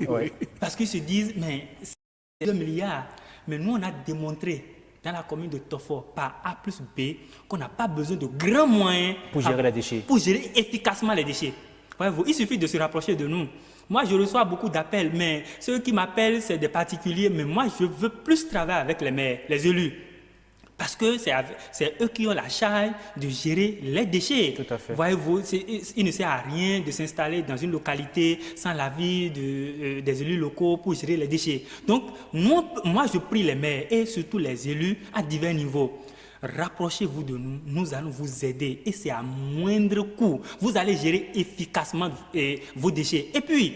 Parce qu'ils se disent, mais c'est 2 milliards. Mais nous, on a démontré dans la commune de Tofo, par A plus B, qu'on n'a pas besoin de grands moyens pour gérer les déchets. Pour gérer efficacement les déchets. Voyez-vous, il suffit de se rapprocher de nous. Moi, je reçois beaucoup d'appels, mais ceux qui m'appellent, c'est des particuliers. Mais moi, je veux plus travailler avec les maires, les élus. Parce que c'est eux qui ont la charge de gérer les déchets. Tout à fait. Voyez-vous, il ne sert à rien de s'installer dans une localité sans l'avis des élus locaux pour gérer les déchets. Donc, moi, je prie les maires et surtout les élus à divers niveaux. Rapprochez-vous de nous, nous allons vous aider et c'est à moindre coût. Vous allez gérer efficacement vos déchets. Et puis,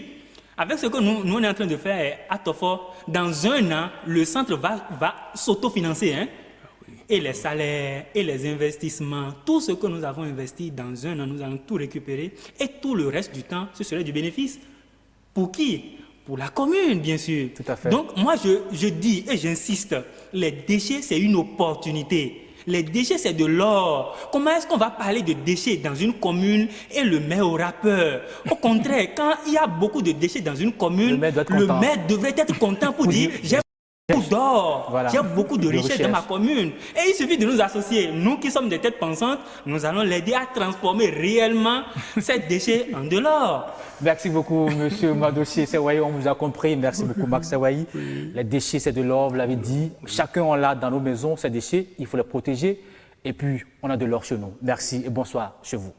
avec ce que nous on est en train de faire à Tofo, dans 1 an, le centre va s'autofinancer. Et les salaires, et les investissements, tout ce que nous avons investi dans 1 an, nous allons tout récupérer. Et tout le reste du temps, ce serait du bénéfice. Pour qui? pour la commune, bien sûr. Tout à fait. Donc, moi, je dis et j'insiste, les déchets, c'est une opportunité. Les déchets, c'est de l'or. Comment est-ce qu'on va parler de déchets dans une commune et le maire aura peur? Au contraire, quand il y a beaucoup de déchets dans une commune, le maire devrait être content pour dire « j'ai beaucoup d'or, Voilà. j'ai beaucoup de richesses dans ma commune ». Et il suffit de nous associer. Nous qui sommes des têtes pensantes, nous allons l'aider à transformer réellement ces déchets en de l'or. Merci beaucoup, M. Madossier Sewayi. On vous a compris. Merci beaucoup, Max Sewayi. Les déchets, c'est de l'or, vous l'avez dit. Chacun en a dans nos maisons, ces déchets. Il faut les protéger. Et puis, on a de l'or chez nous. Merci et bonsoir chez vous.